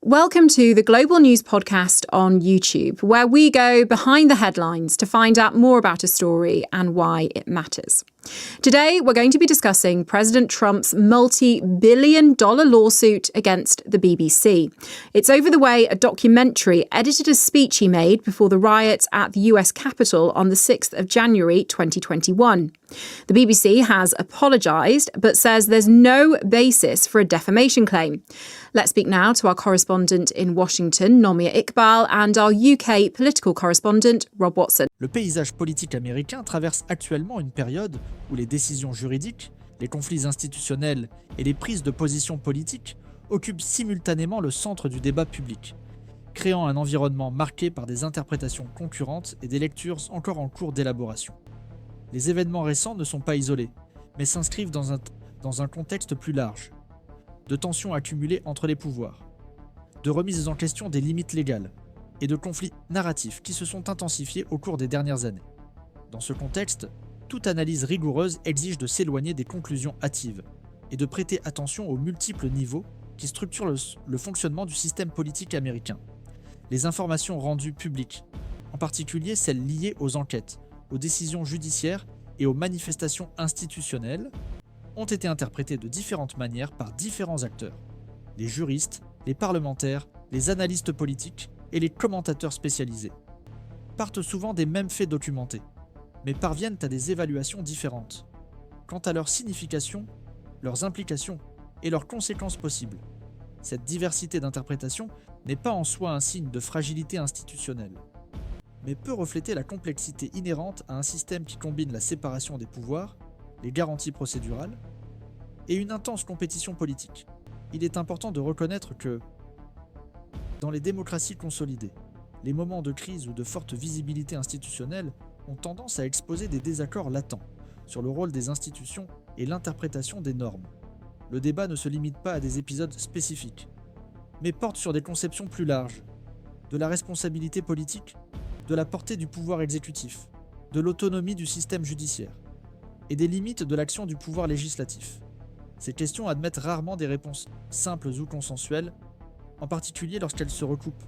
Welcome to the Global News Podcast on YouTube, where we go behind the headlines to find out more about a story and why it matters. Today, we're going to be discussing President Trump's multi-billion-dollar lawsuit against the BBC. It's over the way a documentary edited a speech he made before the riots at the US Capitol on the 6th of January 2021. The BBC has apologised, but says there's no basis for a defamation claim. Let's speak now to our correspondent in Washington, Nomia Iqbal, and our UK political correspondent, Rob Watson. Le paysage politique américain traverse actuellement une période où les décisions juridiques, les conflits institutionnels et les prises de position politiques occupent simultanément le centre du débat public, créant un environnement marqué par des interprétations concurrentes et des lectures encore en cours d'élaboration. Les événements récents ne sont pas isolés, mais s'inscrivent dans un contexte plus large, de tensions accumulées entre les pouvoirs, de remises en question des limites légales et de conflits narratifs qui se sont intensifiés au cours des dernières années. Dans ce contexte, toute analyse rigoureuse exige de s'éloigner des conclusions hâtives et de prêter attention aux multiples niveaux qui structurent le fonctionnement du système politique américain. Les informations rendues publiques, en particulier celles liées aux enquêtes, aux décisions judiciaires et aux manifestations institutionnelles, ont été interprétées de différentes manières par différents acteurs. Les juristes, les parlementaires, les analystes politiques et les commentateurs spécialisés partent souvent des mêmes faits documentés, mais parviennent à des évaluations différentes quant à leur signification, leurs implications et leurs conséquences possibles. Cette diversité d'interprétations n'est pas en soi un signe de fragilité institutionnelle, mais peut refléter la complexité inhérente à un système qui combine la séparation des pouvoirs, les garanties procédurales et une intense compétition politique. Il est important de reconnaître que, dans les démocraties consolidées, les moments de crise ou de forte visibilité institutionnelle ont tendance à exposer des désaccords latents sur le rôle des institutions et l'interprétation des normes. Le débat ne se limite pas à des épisodes spécifiques, mais porte sur des conceptions plus larges, de la responsabilité politique, de la portée du pouvoir exécutif, de l'autonomie du système judiciaire et des limites de l'action du pouvoir législatif. Ces questions admettent rarement des réponses simples ou consensuelles, en particulier lorsqu'elles se recoupent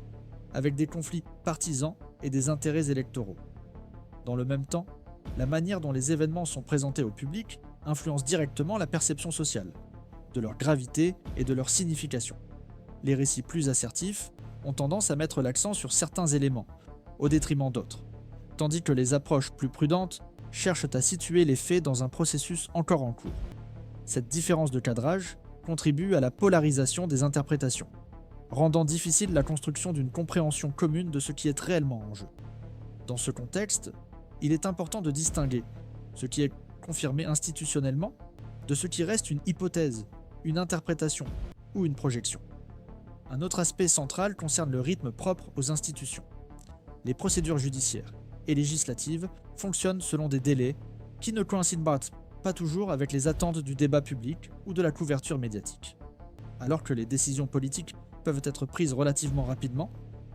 avec des conflits partisans et des intérêts électoraux. Dans le même temps, la manière dont les événements sont présentés au public influence directement la perception sociale, de leur gravité et de leur signification. Les récits plus assertifs ont tendance à mettre l'accent sur certains éléments, au détriment d'autres, tandis que les approches plus prudentes cherchent à situer les faits dans un processus encore en cours. Cette différence de cadrage contribue à la polarisation des interprétations, rendant difficile la construction d'une compréhension commune de ce qui est réellement en jeu. Dans ce contexte, il est important de distinguer ce qui est confirmé institutionnellement de ce qui reste une hypothèse, une interprétation ou une projection. Un autre aspect central concerne le rythme propre aux institutions. Les procédures judiciaires et législatives fonctionnent selon des délais qui ne coïncident pas toujours avec les attentes du débat public ou de la couverture médiatique. Alors que les décisions politiques peuvent être prises relativement rapidement,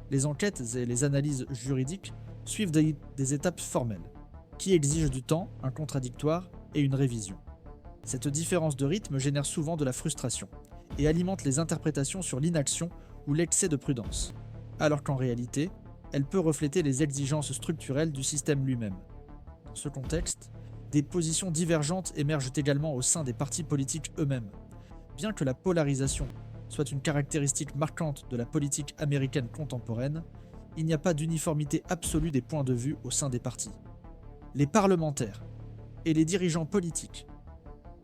les enquêtes et les analyses juridiques suivent des étapes formelles, qui exigent du temps, un contradictoire et une révision. Cette différence de rythme génère souvent de la frustration et alimente les interprétations sur l'inaction ou l'excès de prudence, alors qu'en réalité, elle peut refléter les exigences structurelles du système lui-même. Dans ce contexte, des positions divergentes émergent également au sein des partis politiques eux-mêmes. Bien que la polarisation soit une caractéristique marquante de la politique américaine contemporaine, il n'y a pas d'uniformité absolue des points de vue au sein des partis. Les parlementaires et les dirigeants politiques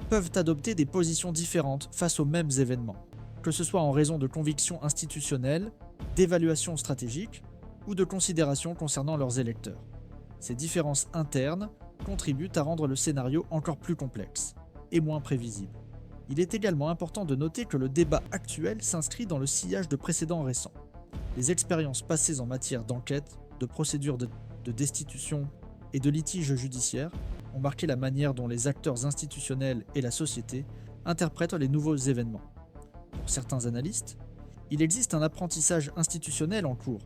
peuvent adopter des positions différentes face aux mêmes événements, que ce soit en raison de convictions institutionnelles, d'évaluations stratégiques ou de considérations concernant leurs électeurs. Ces différences internes contribuent à rendre le scénario encore plus complexe et moins prévisible. Il est également important de noter que le débat actuel s'inscrit dans le sillage de précédents récents. Les expériences passées en matière d'enquête, de procédures de destitution et de litiges judiciaires ont marqué la manière dont les acteurs institutionnels et la société interprètent les nouveaux événements. Pour certains analystes, il existe un apprentissage institutionnel en cours,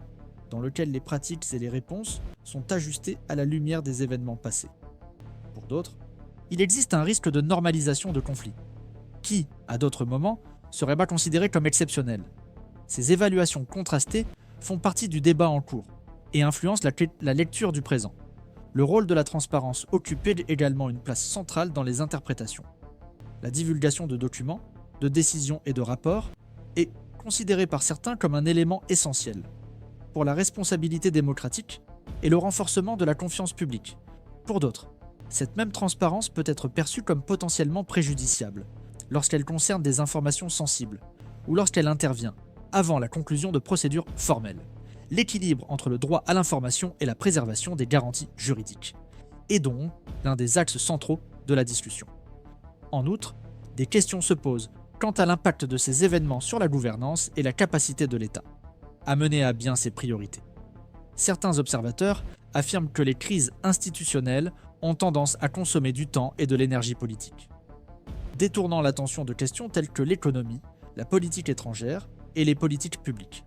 dans lequel les pratiques et les réponses sont ajustées à la lumière des événements passés. Pour d'autres, il existe un risque de normalisation de conflits, qui, à d'autres moments, serait pas considéré comme exceptionnel. Ces évaluations contrastées font partie du débat en cours et influencent la lecture du présent. Le rôle de la transparence occupe également une place centrale dans les interprétations. La divulgation de documents, de décisions et de rapports est considérée par certains comme un élément essentiel pour la responsabilité démocratique et le renforcement de la confiance publique. Pour d'autres, cette même transparence peut être perçue comme potentiellement préjudiciable lorsqu'elle concerne des informations sensibles ou lorsqu'elle intervient avant la conclusion de procédures formelles. L'équilibre entre le droit à l'information et la préservation des garanties juridiques est donc l'un des axes centraux de la discussion. En outre, des questions se posent quant à l'impact de ces événements sur la gouvernance et la capacité de l'État à mener à bien ses priorités. Certains observateurs affirment que les crises institutionnelles ont tendance à consommer du temps et de l'énergie politique, détournant l'attention de questions telles que l'économie, la politique étrangère et les politiques publiques.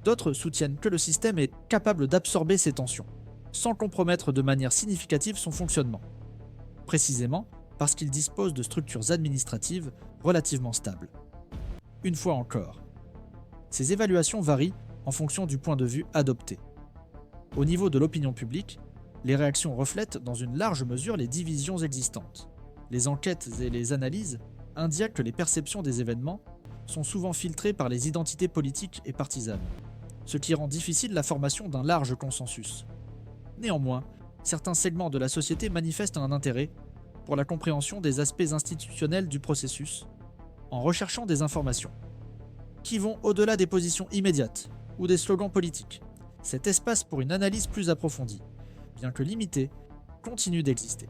D'autres soutiennent que le système est capable d'absorber ces tensions, sans compromettre de manière significative son fonctionnement, précisément parce qu'il dispose de structures administratives relativement stables. Une fois encore, ces évaluations varient en fonction du point de vue adopté. Au niveau de l'opinion publique, les réactions reflètent dans une large mesure les divisions existantes. Les enquêtes et les analyses indiquent que les perceptions des événements sont souvent filtrées par les identités politiques et partisanes, ce qui rend difficile la formation d'un large consensus. Néanmoins, certains segments de la société manifestent un intérêt pour la compréhension des aspects institutionnels du processus, en recherchant des informations qui vont au-delà des positions immédiates ou des slogans politiques. Cet espace pour une analyse plus approfondie, bien que limité, continue d'exister.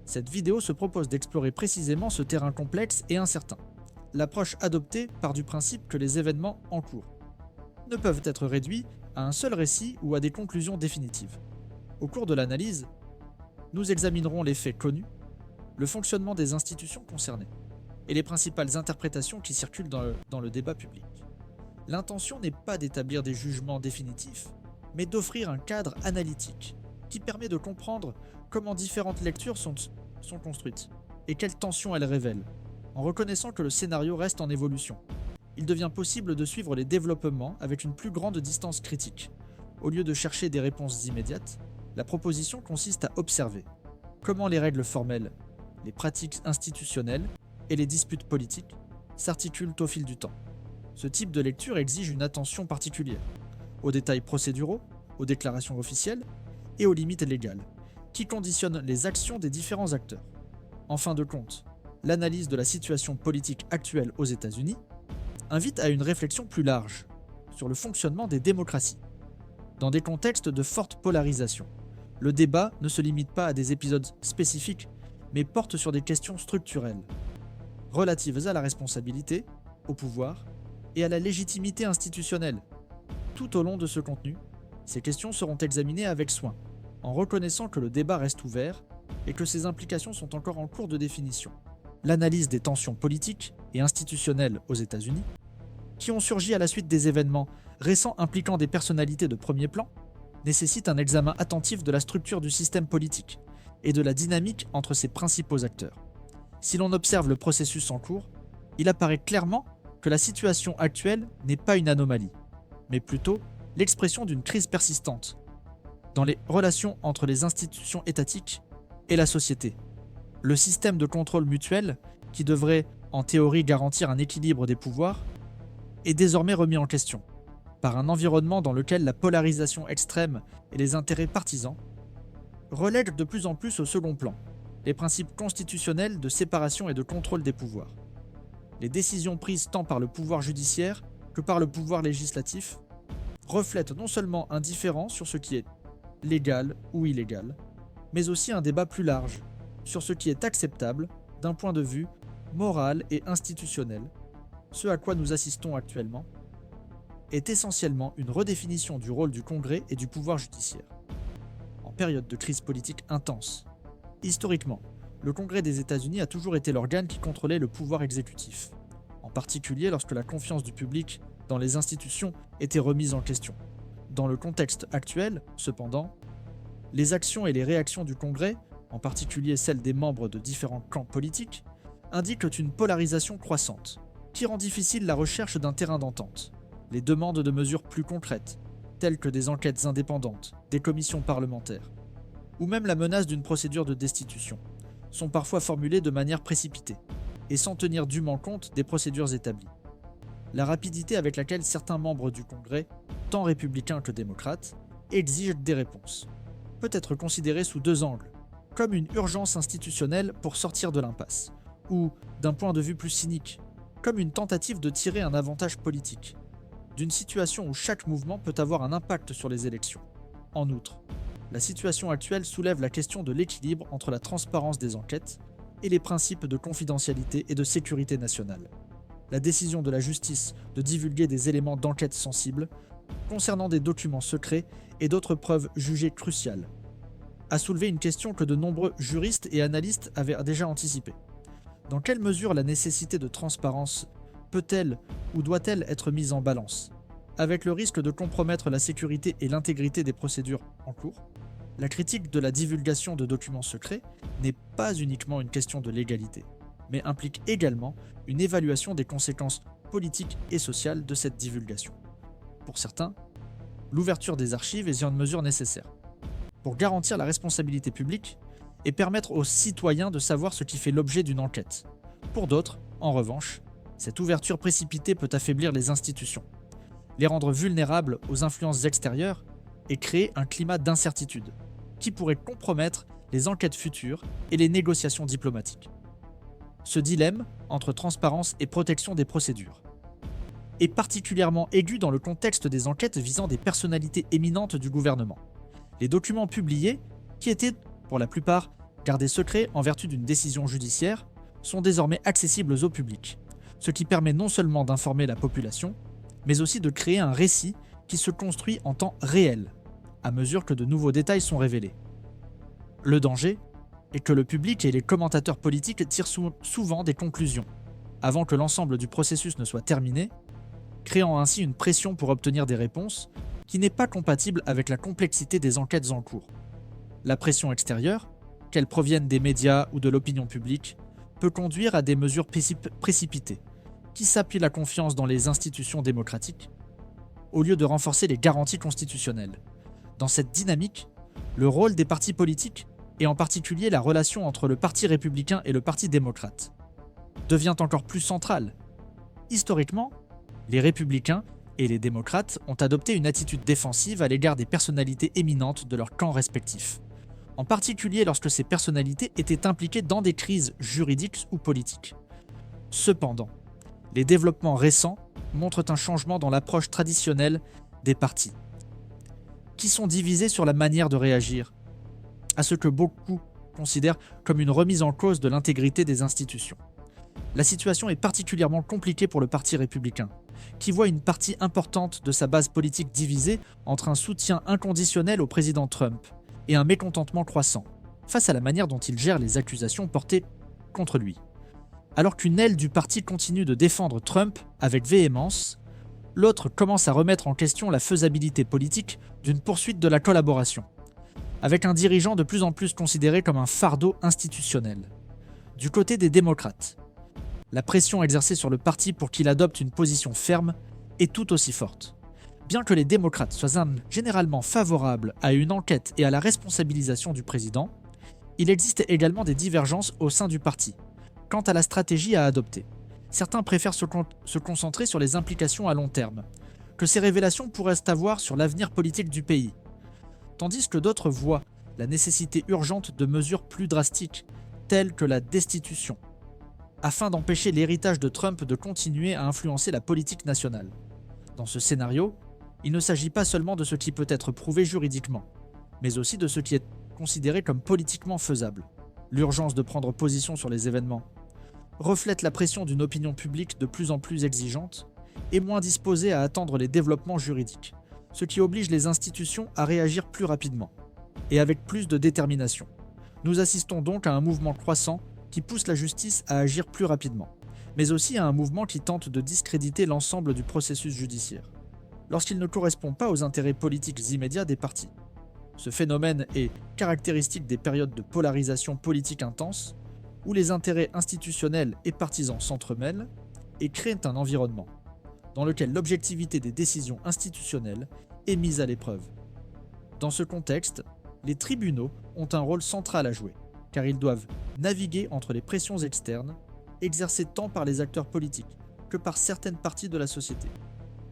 Cette vidéo se propose d'explorer précisément ce terrain complexe et incertain. L'approche adoptée part du principe que les événements en cours ne peuvent être réduits à un seul récit ou à des conclusions définitives. Au cours de l'analyse, nous examinerons les faits connus, le fonctionnement des institutions concernées et les principales interprétations qui circulent dans le débat public. L'intention n'est pas d'établir des jugements définitifs, mais d'offrir un cadre analytique qui permet de comprendre comment différentes lectures sont construites et quelles tensions elles révèlent. En reconnaissant que le scénario reste en évolution, il devient possible de suivre les développements avec une plus grande distance critique. Au lieu de chercher des réponses immédiates, la proposition consiste à observer comment les règles formelles, les pratiques institutionnelles et les disputes politiques s'articulent au fil du temps. Ce type de lecture exige une attention particulière aux détails procéduraux, aux déclarations officielles et aux limites légales, qui conditionnent les actions des différents acteurs. En fin de compte, l'analyse de la situation politique actuelle aux États-Unis invite à une réflexion plus large sur le fonctionnement des démocraties. Dans des contextes de forte polarisation, le débat ne se limite pas à des épisodes spécifiques, mais porte sur des questions structurelles, relatives à la responsabilité, au pouvoir et à la légitimité institutionnelle. Tout au long de ce contenu, ces questions seront examinées avec soin, en reconnaissant que le débat reste ouvert et que ses implications sont encore en cours de définition. L'analyse des tensions politiques et institutionnelles aux États-Unis, qui ont surgi à la suite des événements récents impliquant des personnalités de premier plan, nécessite un examen attentif de la structure du système politique et de la dynamique entre ses principaux acteurs. Si l'on observe le processus en cours, il apparaît clairement que la situation actuelle n'est pas une anomalie, mais plutôt l'expression d'une crise persistante dans les relations entre les institutions étatiques et la société. Le système de contrôle mutuel, qui devrait en théorie garantir un équilibre des pouvoirs, est désormais remis en question par un environnement dans lequel la polarisation extrême et les intérêts partisans relèguent de plus en plus au second plan les principes constitutionnels de séparation et de contrôle des pouvoirs. Les décisions prises tant par le pouvoir judiciaire que par le pouvoir législatif reflètent non seulement un différend sur ce qui est légal ou illégal, mais aussi un débat plus large sur ce qui est acceptable d'un point de vue moral et institutionnel. Ce à quoi nous assistons actuellement est essentiellement une redéfinition du rôle du Congrès et du pouvoir judiciaire. En période de crise politique intense, historiquement, le Congrès des États-Unis a toujours été l'organe qui contrôlait le pouvoir exécutif, en particulier lorsque la confiance du public dans les institutions était remise en question. Dans le contexte actuel, cependant, les actions et les réactions du Congrès, en particulier celles des membres de différents camps politiques, indiquent une polarisation croissante, qui rend difficile la recherche d'un terrain d'entente. les demandes de mesures plus concrètes, telles que des enquêtes indépendantes, des commissions parlementaires, ou même la menace d'une procédure de destitution, sont parfois formulées de manière précipitée, et sans tenir dûment compte des procédures établies. La rapidité avec laquelle certains membres du Congrès, tant républicains que démocrates, exigent des réponses, peut être considérée sous deux angles, comme une urgence institutionnelle pour sortir de l'impasse, ou, d'un point de vue plus cynique, comme une tentative de tirer un avantage politique, d'une situation où chaque mouvement peut avoir un impact sur les élections. En outre, la situation actuelle soulève la question de l'équilibre entre la transparence des enquêtes et les principes de confidentialité et de sécurité nationale. La décision de la justice de divulguer des éléments d'enquête sensibles concernant des documents secrets et d'autres preuves jugées cruciales a soulevé une question que de nombreux juristes et analystes avaient déjà anticipée. Dans quelle mesure la nécessité de transparence peut-elle ou doit-elle être mise en balance, avec le risque de compromettre la sécurité et l'intégrité des procédures en cours? La critique de la divulgation de documents secrets n'est pas uniquement une question de légalité, mais implique également une évaluation des conséquences politiques et sociales de cette divulgation. Pour certains, l'ouverture des archives est une mesure nécessaire pour garantir la responsabilité publique et permettre aux citoyens de savoir ce qui fait l'objet d'une enquête. Pour d'autres, en revanche, cette ouverture précipitée peut affaiblir les institutions, les rendre vulnérables aux influences extérieures et créer un climat d'incertitude qui pourrait compromettre les enquêtes futures et les négociations diplomatiques. Ce dilemme entre transparence et protection des procédures est particulièrement aigu dans le contexte des enquêtes visant des personnalités éminentes du gouvernement. Les documents publiés, qui étaient pour la plupart gardés secrets en vertu d'une décision judiciaire, sont désormais accessibles au public, ce qui permet non seulement d'informer la population, mais aussi de créer un récit qui se construit en temps réel, à mesure que de nouveaux détails sont révélés. Le danger est que le public et les commentateurs politiques tirent souvent des conclusions, avant que l'ensemble du processus ne soit terminé, créant ainsi une pression pour obtenir des réponses qui n'est pas compatible avec la complexité des enquêtes en cours. La pression extérieure, qu'elle provienne des médias ou de l'opinion publique, peut conduire à des mesures précipitées, qui s'appuient la confiance dans les institutions démocratiques, au lieu de renforcer les garanties constitutionnelles. Dans cette dynamique, le rôle des partis politiques, et en particulier la relation entre le Parti républicain et le Parti démocrate, devient encore plus central. Historiquement, les républicains et les démocrates ont adopté une attitude défensive à l'égard des personnalités éminentes de leurs camps respectifs, en particulier lorsque ces personnalités étaient impliquées dans des crises juridiques ou politiques. Cependant, les développements récents montrent un changement dans l'approche traditionnelle des partis, qui sont divisés sur la manière de réagir à ce que beaucoup considèrent comme une remise en cause de l'intégrité des institutions. La situation est particulièrement compliquée pour le Parti républicain, qui voit une partie importante de sa base politique divisée entre un soutien inconditionnel au président Trump et un mécontentement croissant face à la manière dont il gère les accusations portées contre lui. Alors qu'une aile du parti continue de défendre Trump avec véhémence, l'autre commence à remettre en question la faisabilité politique d'une poursuite de la collaboration, avec un dirigeant de plus en plus considéré comme un fardeau institutionnel. Du côté des démocrates, la pression exercée sur le parti pour qu'il adopte une position ferme est tout aussi forte. Bien que les démocrates soient généralement favorables à une enquête et à la responsabilisation du président, il existe également des divergences au sein du parti quant à la stratégie à adopter. Certains préfèrent se concentrer sur les implications à long terme, que ces révélations pourraient avoir sur l'avenir politique du pays, tandis que d'autres voient la nécessité urgente de mesures plus drastiques, telles que la destitution, afin d'empêcher l'héritage de Trump de continuer à influencer la politique nationale. Dans ce scénario, il ne s'agit pas seulement de ce qui peut être prouvé juridiquement, mais aussi de ce qui est considéré comme politiquement faisable. L'urgence de prendre position sur les événements reflète la pression d'une opinion publique de plus en plus exigeante et moins disposée à attendre les développements juridiques, ce qui oblige les institutions à réagir plus rapidement et avec plus de détermination. Nous assistons donc à un mouvement croissant qui pousse la justice à agir plus rapidement, mais aussi à un mouvement qui tente de discréditer l'ensemble du processus judiciaire, lorsqu'il ne correspond pas aux intérêts politiques immédiats des partis. Ce phénomène est caractéristique des périodes de polarisation politique intense, où les intérêts institutionnels et partisans s'entremêlent et créent un environnement, dans lequel l'objectivité des décisions institutionnelles est mise à l'épreuve. Dans ce contexte, les tribunaux ont un rôle central à jouer, car ils doivent naviguer entre les pressions externes, exercées tant par les acteurs politiques que par certaines parties de la société,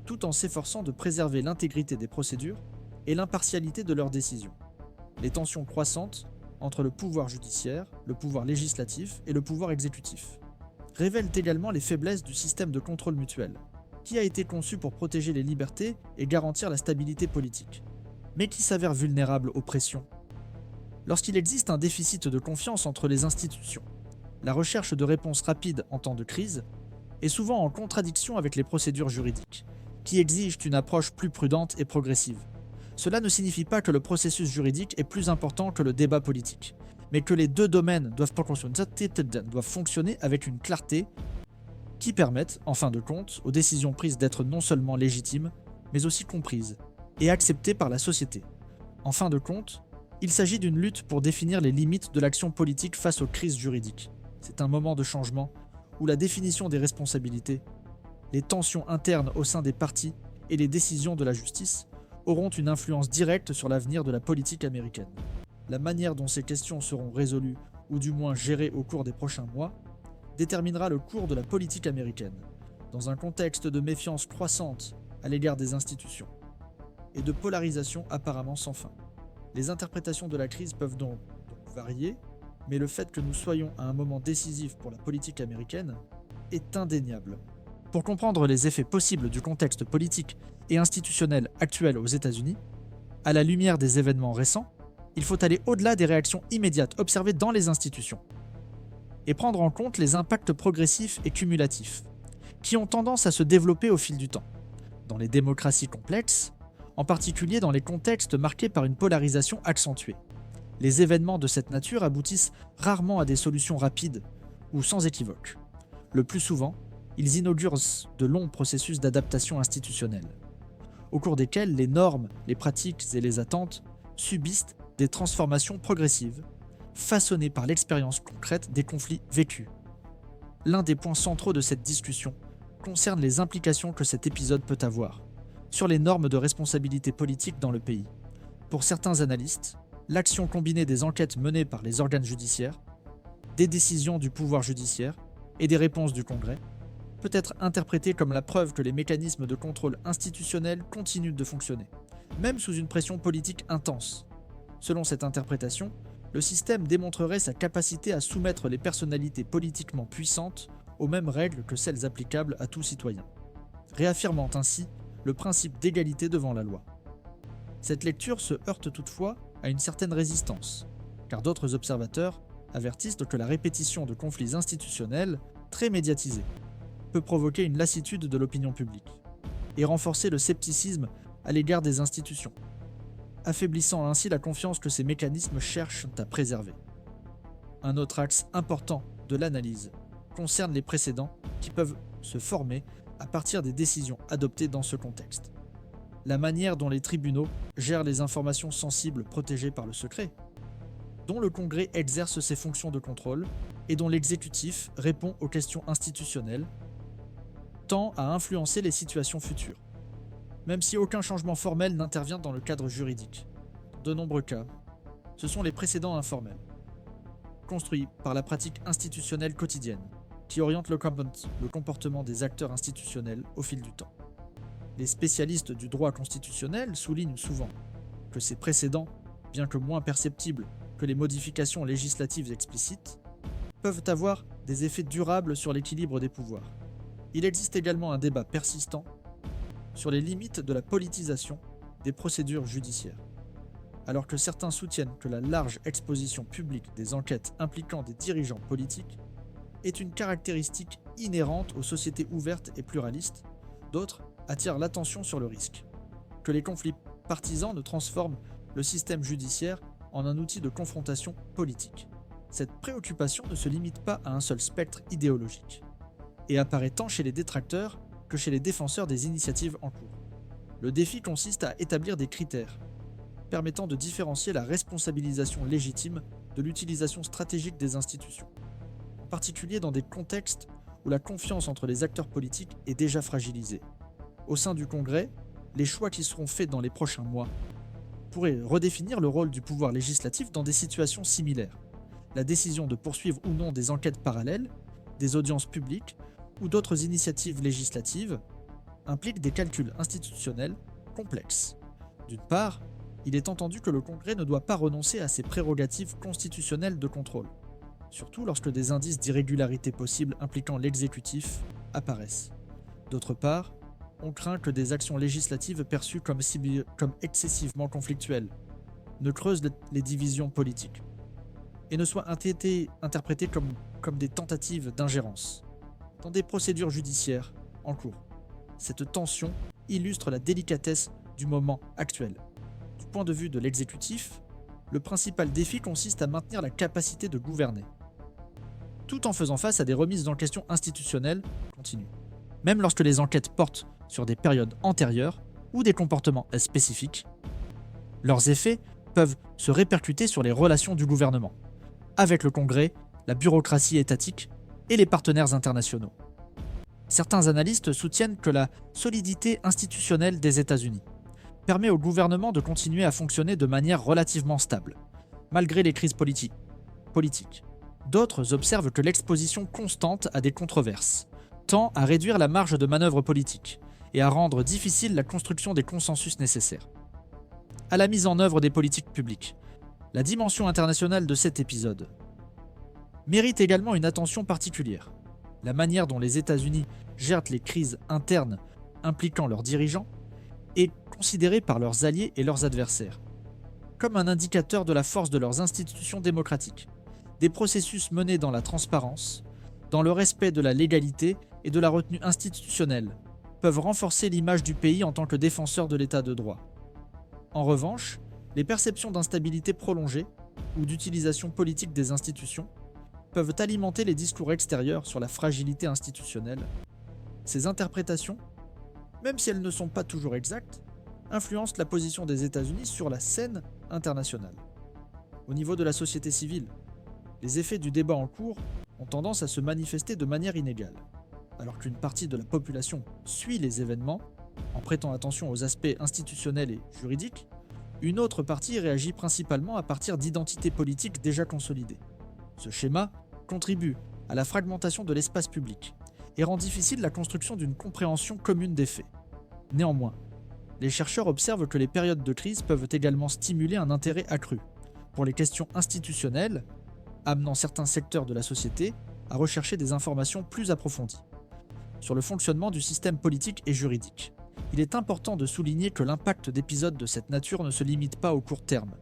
tout en s'efforçant de préserver l'intégrité des procédures et l'impartialité de leurs décisions. Les tensions croissantes entre le pouvoir judiciaire, le pouvoir législatif et le pouvoir exécutif révèlent également les faiblesses du système de contrôle mutuel, qui a été conçu pour protéger les libertés et garantir la stabilité politique, mais qui s'avère vulnérable aux pressions. Lorsqu'il existe un déficit de confiance entre les institutions, la recherche de réponses rapides en temps de crise est souvent en contradiction avec les procédures juridiques, qui exigent une approche plus prudente et progressive. Cela ne signifie pas que le processus juridique est plus important que le débat politique, mais que les deux domaines doivent fonctionner avec une clarté qui permette, en fin de compte, aux décisions prises d'être non seulement légitimes, mais aussi comprises et acceptées par la société. En fin de compte, il s'agit d'une lutte pour définir les limites de l'action politique face aux crises juridiques. C'est un moment de changement où la définition des responsabilités, les tensions internes au sein des partis et les décisions de la justice auront une influence directe sur l'avenir de la politique américaine. La manière dont ces questions seront résolues, ou du moins gérées au cours des prochains mois, déterminera le cours de la politique américaine, dans un contexte de méfiance croissante à l'égard des institutions, et de polarisation apparemment sans fin. Les interprétations de la crise peuvent donc varier, mais le fait que nous soyons à un moment décisif pour la politique américaine est indéniable. Pour comprendre les effets possibles du contexte politique et institutionnel actuel aux États-Unis, à la lumière des événements récents, il faut aller au-delà des réactions immédiates observées dans les institutions et prendre en compte les impacts progressifs et cumulatifs, qui ont tendance à se développer au fil du temps, dans les démocraties complexes, en particulier dans les contextes marqués par une polarisation accentuée. Les événements de cette nature aboutissent rarement à des solutions rapides ou sans équivoque. Le plus souvent, ils inaugurent de longs processus d'adaptation institutionnelle, au cours desquels les normes, les pratiques et les attentes subissent des transformations progressives, façonnées par l'expérience concrète des conflits vécus. L'un des points centraux de cette discussion concerne les implications que cet épisode peut avoir sur les normes de responsabilité politique dans le pays. Pour certains analystes, l'action combinée des enquêtes menées par les organes judiciaires, des décisions du pouvoir judiciaire et des réponses du Congrès peut être interprétée comme la preuve que les mécanismes de contrôle institutionnel continuent de fonctionner, même sous une pression politique intense. Selon cette interprétation, le système démontrerait sa capacité à soumettre les personnalités politiquement puissantes aux mêmes règles que celles applicables à tout citoyen, réaffirmant ainsi le principe d'égalité devant la loi. Cette lecture se heurte toutefois à une certaine résistance, car d'autres observateurs avertissent que la répétition de conflits institutionnels très médiatisés peut provoquer une lassitude de l'opinion publique et renforcer le scepticisme à l'égard des institutions, affaiblissant ainsi la confiance que ces mécanismes cherchent à préserver. Un autre axe important de l'analyse concerne les précédents qui peuvent se former à partir des décisions adoptées dans ce contexte. La manière dont les tribunaux gèrent les informations sensibles protégées par le secret, dont le Congrès exerce ses fonctions de contrôle et dont l'exécutif répond aux questions institutionnelles, tend à influencer les situations futures, même si aucun changement formel n'intervient dans le cadre juridique. Dans de nombreux cas, ce sont les précédents informels, construits par la pratique institutionnelle quotidienne, qui orientent le comportement des acteurs institutionnels au fil du temps. Les spécialistes du droit constitutionnel soulignent souvent que ces précédents, bien que moins perceptibles que les modifications législatives explicites, peuvent avoir des effets durables sur l'équilibre des pouvoirs. Il existe également un débat persistant sur les limites de la politisation des procédures judiciaires. Alors que certains soutiennent que la large exposition publique des enquêtes impliquant des dirigeants politiques est une caractéristique inhérente aux sociétés ouvertes et pluralistes, d'autres attirent l'attention sur le risque que les conflits partisans ne transforment le système judiciaire en un outil de confrontation politique. Cette préoccupation ne se limite pas à un seul spectre idéologique et apparaît tant chez les détracteurs que chez les défenseurs des initiatives en cours. Le défi consiste à établir des critères permettant de différencier la responsabilisation légitime de l'utilisation stratégique des institutions, en particulier dans des contextes où la confiance entre les acteurs politiques est déjà fragilisée, Au sein du Congrès, les choix qui seront faits dans les prochains mois pourraient redéfinir le rôle du pouvoir législatif dans des situations similaires. La décision de poursuivre ou non des enquêtes parallèles, des audiences publiques ou d'autres initiatives législatives implique des calculs institutionnels complexes. D'une part, il est entendu que le Congrès ne doit pas renoncer à ses prérogatives constitutionnelles de contrôle, surtout lorsque des indices d'irrégularité possibles impliquant l'exécutif apparaissent. D'autre part, on craint que des actions législatives perçues comme excessivement conflictuelles ne creusent les divisions politiques et ne soient interprétées comme des tentatives d'ingérence dans des procédures judiciaires en cours. Cette tension illustre la délicatesse du moment actuel. Du point de vue de l'exécutif, le principal défi consiste à maintenir la capacité de gouverner, tout en faisant face à des remises en question institutionnelles continues. Même lorsque les enquêtes portent sur des périodes antérieures ou des comportements spécifiques, leurs effets peuvent se répercuter sur les relations du gouvernement, avec le Congrès, la bureaucratie étatique et les partenaires internationaux. Certains analystes soutiennent que la solidité institutionnelle des États-Unis permet au gouvernement de continuer à fonctionner de manière relativement stable, malgré les crises politiques. D'autres observent que l'exposition constante à des controverses tend à réduire la marge de manœuvre politique et à rendre difficile la construction des consensus nécessaires à la mise en œuvre des politiques publiques. La dimension internationale de cet épisode mérite également une attention particulière. La manière dont les États-Unis gèrent les crises internes impliquant leurs dirigeants est considérée par leurs alliés et leurs adversaires comme un indicateur de la force de leurs institutions démocratiques. Des processus menés dans la transparence, dans le respect de la légalité et de la retenue institutionnelle peuvent renforcer l'image du pays en tant que défenseur de l'état de droit. En revanche, les perceptions d'instabilité prolongée ou d'utilisation politique des institutions peuvent alimenter les discours extérieurs sur la fragilité institutionnelle. Ces interprétations, même si elles ne sont pas toujours exactes, influencent la position des États-Unis sur la scène internationale. Au niveau de la société civile, les effets du débat en cours ont tendance à se manifester de manière inégale. Alors qu'une partie de la population suit les événements, en prêtant attention aux aspects institutionnels et juridiques, une autre partie réagit principalement à partir d'identités politiques déjà consolidées. Ce schéma contribue à la fragmentation de l'espace public et rend difficile la construction d'une compréhension commune des faits. Néanmoins, les chercheurs observent que les périodes de crise peuvent également stimuler un intérêt accru pour les questions institutionnelles, amenant certains secteurs de la société à rechercher des informations plus approfondies sur le fonctionnement du système politique et juridique. Il est important de souligner que l'impact d'épisodes de cette nature ne se limite pas au court terme.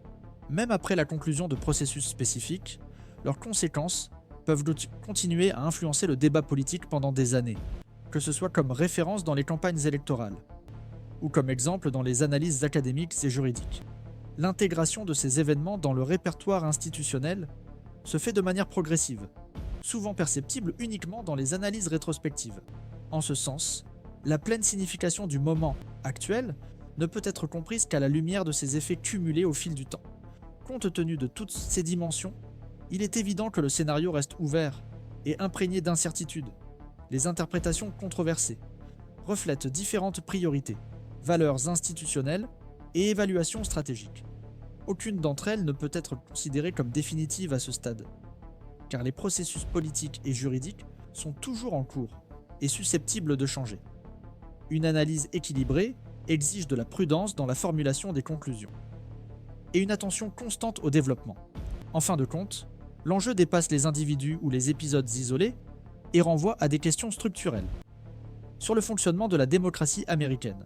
Même après la conclusion de processus spécifiques, leurs conséquences peuvent continuer à influencer le débat politique pendant des années, que ce soit comme référence dans les campagnes électorales ou comme exemple dans les analyses académiques et juridiques. L'intégration de ces événements dans le répertoire institutionnel se fait de manière progressive, souvent perceptible uniquement dans les analyses rétrospectives. En ce sens, la pleine signification du moment actuel ne peut être comprise qu'à la lumière de ces effets cumulés au fil du temps. Compte tenu de toutes ces dimensions, il est évident que le scénario reste ouvert et imprégné d'incertitudes. Les interprétations controversées reflètent différentes priorités, valeurs institutionnelles et évaluations stratégiques. Aucune d'entre elles ne peut être considérée comme définitive à ce stade, car les processus politiques et juridiques sont toujours en cours et susceptibles de changer. Une analyse équilibrée exige de la prudence dans la formulation des conclusions et une attention constante au développement. En fin de compte, l'enjeu dépasse les individus ou les épisodes isolés et renvoie à des questions structurelles sur le fonctionnement de la démocratie américaine.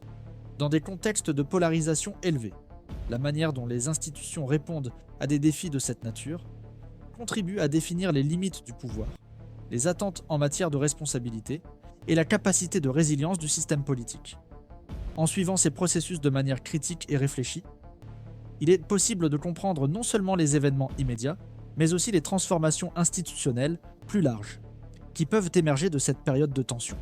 Dans des contextes de polarisation élevée, la manière dont les institutions répondent à des défis de cette nature contribue à définir les limites du pouvoir, les attentes en matière de responsabilité et la capacité de résilience du système politique. En suivant ces processus de manière critique et réfléchie, il est possible de comprendre non seulement les événements immédiats, mais aussi les transformations institutionnelles plus larges, qui peuvent émerger de cette période de tension.